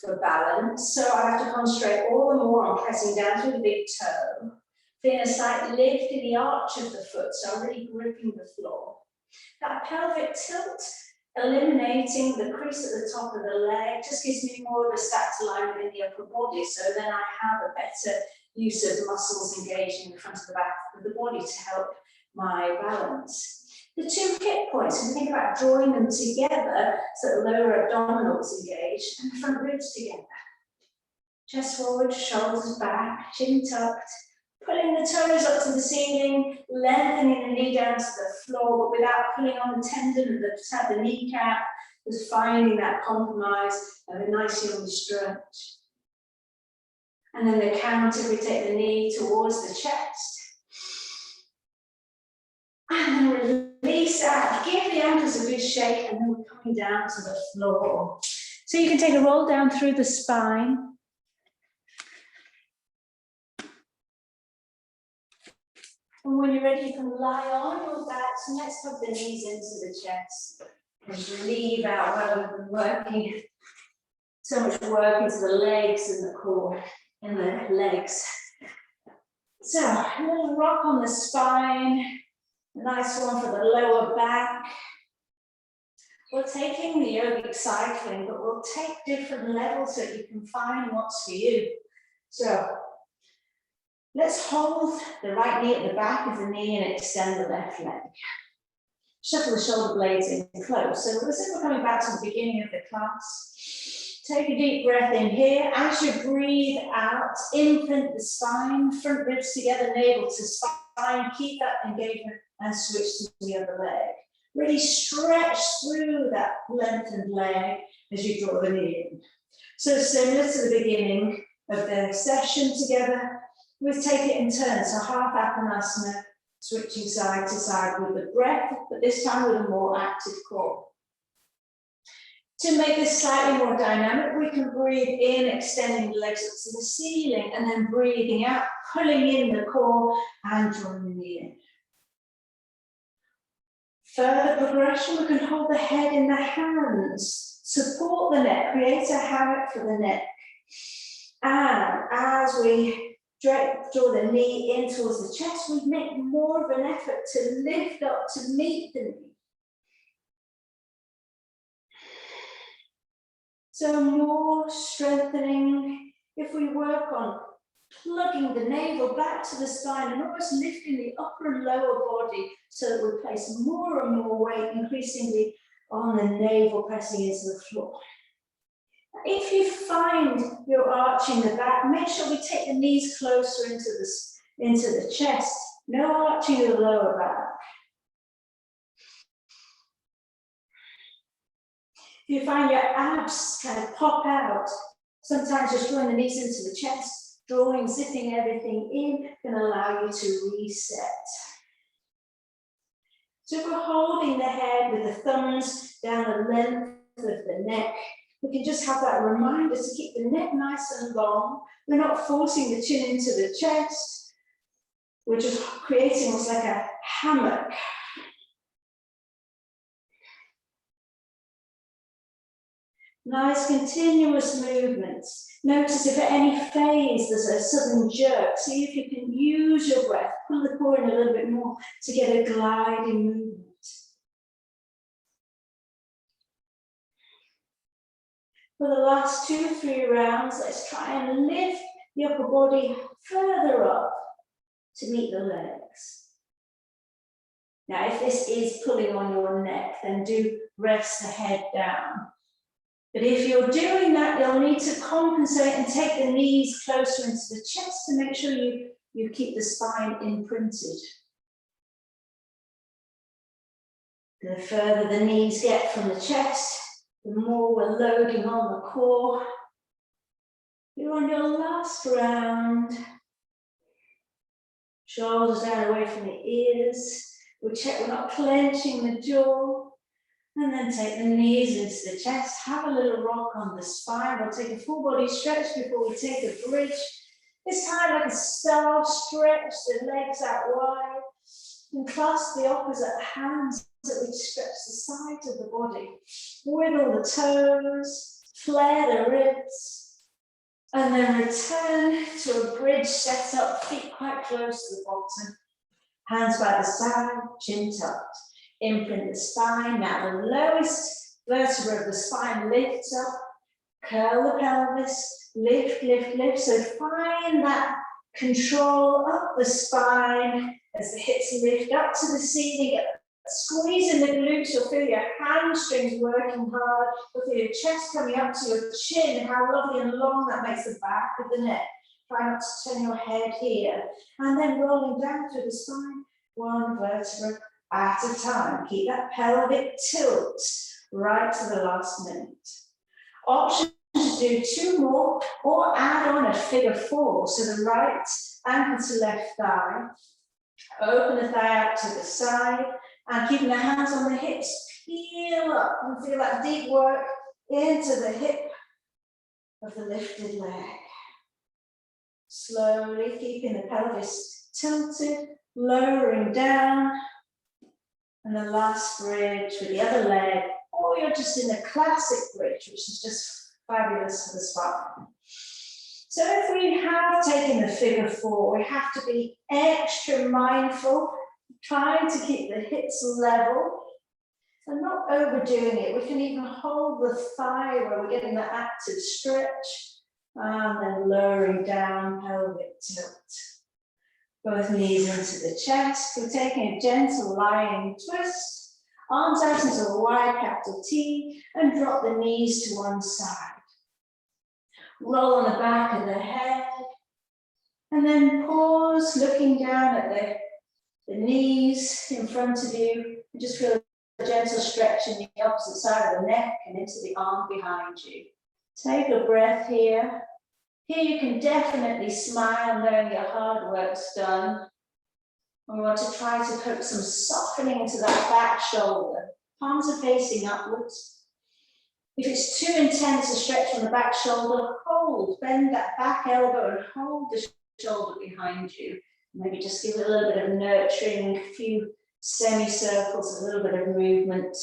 for balance. So I have to concentrate all the more on pressing down through the big toe. Feeling a slight lift in the arch of the foot, so I'm really gripping the floor. That pelvic tilt, eliminating the crease at the top of the leg, just gives me more of a stacked alignment in the upper body, so then I have a better use of muscles engaging the front of the back of the body to help my balance. The two hip points, if we think about drawing them together, so that the lower abdominals engage and the front ribs together. Chest forward, shoulders back, chin tucked, pulling the toes up to the ceiling, lengthening the knee down to the floor, but without pulling on the tendon at the kneecap, just finding that compromise of a nice young stretch. And then the count, if we take the knee towards the chest, And then release out, give the ankles a good shake, and then we're coming down to the floor. So you can take a roll down through the spine. And when you're ready, you can lie on your back. So let's hug the knees into the chest. And breathe out rather than working so much work into the legs and the core and the legs. So a little rock on the spine. A nice one for the lower back. We're taking the yogic cycling, but we'll take different levels so you can find what's for you. So let's hold the right knee at the back of the knee and extend the left leg. Shuffle the shoulder blades in close. So as if we're coming back to the beginning of the class. Take a deep breath in here. As you breathe out, imprint the spine, front ribs together, navel to spine. Keep that engagement and switch to the other leg. Really stretch through that lengthened leg as you draw the knee in. So similar to the beginning of the session together, we'll take it in turns. So half Apanasana, switching side to side with the breath, but this time with a more active core. To make this slightly more dynamic, we can breathe in, extending the legs up to the ceiling, and then breathing out, pulling in the core and drawing the knee in. Further progression, we can hold the head in the hands, support the neck, create a hammock for the neck. And as we draw the knee in towards the chest, we make more of an effort to lift up to meet the knee. So more strengthening if we work on plugging the navel back to the spine and almost lifting the upper and lower body so that we place more and more weight increasingly on the navel pressing into the floor. If you find you're arching the back, make sure we take the knees closer into the chest. No arching of the lower back. If you find your abs kind of pop out, sometimes just drawing the knees into the chest, zipping everything in can allow you to reset. So if we're holding the head with the thumbs down the length of the neck, we can just have that reminder to keep the neck nice and long. We're not forcing the chin into the chest. We're just creating what's like a hammock. Nice continuous movements. Notice if at any phase there's a sudden jerk, see if you can use your breath, pull the core in a little bit more to get a gliding movement. For the last 2 or 3 rounds, let's try and lift the upper body further up to meet the legs. Now, if this is pulling on your neck, then do rest the head down. But if you're doing that, you'll need to compensate and take the knees closer into the chest to make sure you keep the spine imprinted. The further the knees get from the chest, the more we're loading on the core. You're on your last round. Shoulders down away from the ears. We'll check we're not clenching the jaw. And then take the knees into the chest. Have a little rock on the spine. We'll take a full body stretch before we take a bridge. This time like a star stretch, the legs out wide. And clasp the opposite hands so that we stretch the sides of the body. Wiggle the toes, flare the ribs. And then return to a bridge set up, feet quite close to the bottom. Hands by the side, chin tucked. Imprint the spine. Now the lowest vertebra of the spine lifts up. Curl the pelvis. Lift, lift, lift. So find that control up the spine as the hips lift up to the ceiling. Squeeze in the glutes. You'll feel your hamstrings working hard. You'll feel your chest coming up to your chin. How lovely and long that makes the back of the neck. Try not to turn your head here. And then rolling down through the spine. One vertebra at a time. Keep that pelvic tilt right to the last minute. Option to do 2 more or add on a figure 4. So the right ankle to left thigh. Open the thigh out to the side and keeping the hands on the hips, peel up and feel that deep work into the hip of the lifted leg. Slowly keeping the pelvis tilted, lowering down. And the last bridge with the other leg, or you're just in a classic bridge, which is just fabulous for the spine. So if we have taken the figure four, we have to be extra mindful, trying to keep the hips level and not overdoing it. We can even hold the thigh where we're getting that active stretch and then lowering down, pelvic tilt. Both knees into the chest. We're taking a gentle lying twist, arms out into a wide capital T and drop the knees to one side. Roll on the back of the head, and then pause, looking down at the knees in front of you. And just feel a gentle stretch in the opposite side of the neck and into the arm behind you. Take a breath here. Here you can definitely smile knowing your hard work's done. And we want to try to put some softening into that back shoulder. Palms are facing upwards. If it's too intense a stretch on the back shoulder, hold, bend that back elbow and hold the shoulder behind you. Maybe just give it a little bit of nurturing, a few semicircles, a little bit of movement.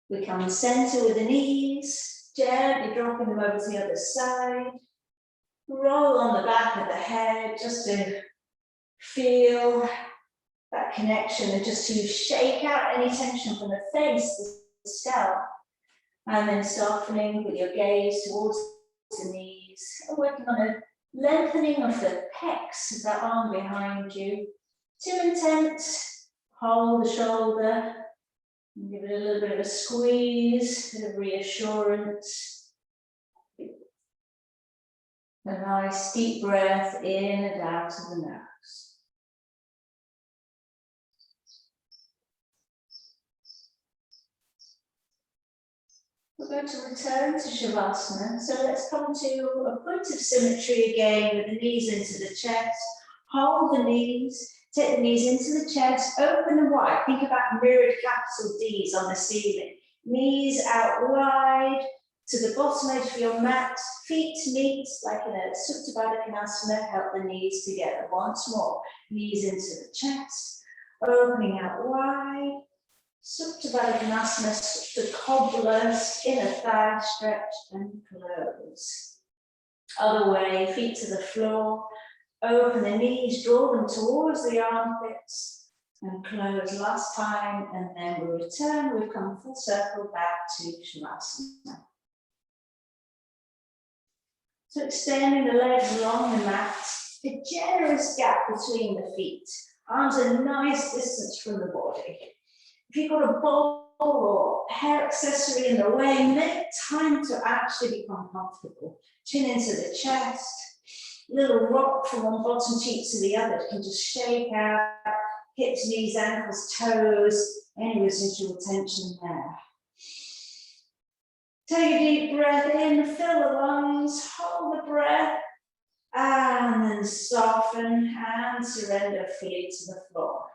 We come center with the knees, gently dropping them over to the other side. Roll on the back of the head just to feel that connection and just to shake out any tension from the face, the scalp, and then softening with your gaze towards the knees and working on a lengthening of the pecs of that arm behind you. Too intense, hold the shoulder, and give it a little bit of a squeeze, a bit of reassurance. A nice deep breath in and out of the nose. We're going to return to Shavasana. So let's come to a point of symmetry again with the knees into the chest. Hold the knees, take the knees into the chest, open them wide. Think about mirrored capital Ds on the ceiling. Knees out wide to the bottom edge of your mat. Feet meet like in a Supta Baddha Konasana. Help the knees together. Once more. Knees into the chest, opening out wide. Supta Baddha Konasana, the cobbler, inner thigh stretch and close. Other way, feet to the floor, open the knees, draw them towards the armpits and close last time, and then we return, we've come full circle back to Shavasana. So extending the legs along the mat, a generous gap between the feet, arms a nice distance from the body. If you've got a bowl or hair accessory in the way, make time to actually become comfortable. Chin into the chest, little rock from one bottom cheek to the other. You can just shake out hips, knees, ankles, toes, any residual tension there. Take a deep breath in, fill the lungs, hold the breath, and then soften and surrender fully to the floor.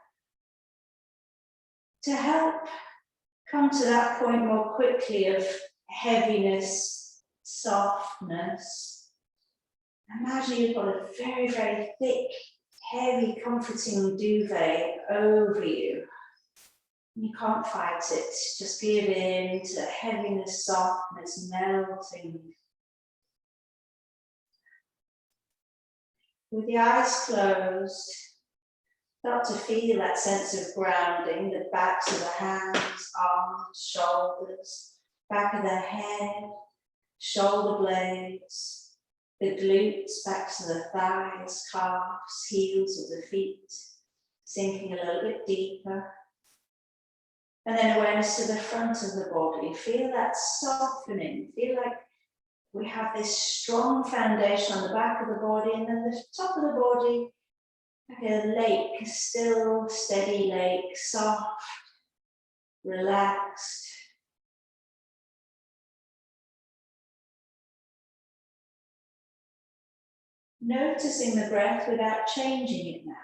To help come to that point more quickly of heaviness, softness, imagine you've got a very, very thick, heavy, comforting duvet over you. You can't fight it, just give in to heaviness, softness, melting. With the eyes closed, start to feel that sense of grounding, the backs of the hands, arms, shoulders, back of the head, shoulder blades, the glutes, backs of the thighs, calves, heels of the feet, sinking a little bit deeper. And then awareness to the front of the body. Feel that softening. Feel like we have this strong foundation on the back of the body, and then the top of the body, like a lake, a still, steady lake, soft, relaxed. Noticing the breath without changing it now.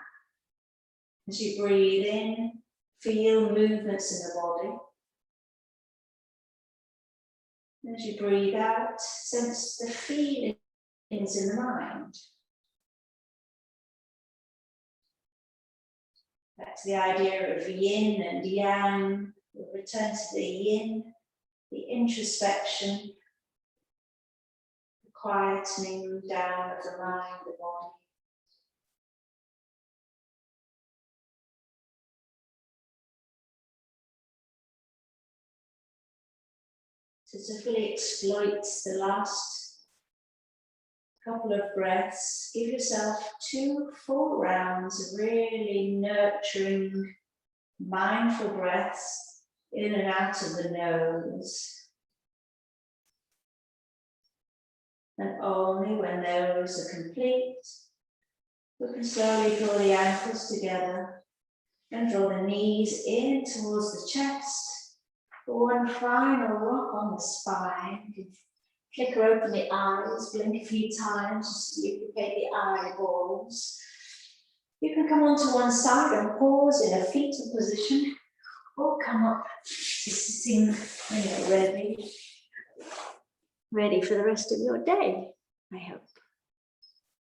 As you breathe in, feel movements in the body. As you breathe out, sense the feelings in the mind. Back to the idea of yin and yang. We'll return to the yin, the introspection, the quietening down of the mind, the body. So to fully exploit the last couple of breaths, give yourself 2 full rounds of really nurturing, mindful breaths in and out of the nose. And only when those are complete, we can slowly draw the ankles together and draw the knees in towards the chest. For one final rock on the spine. You can flicker open the eyes, blink a few times just to lubricate the eyeballs. You can come onto one side and pause in a fetal position, or come up to sitting when you're ready for the rest of your day, I hope.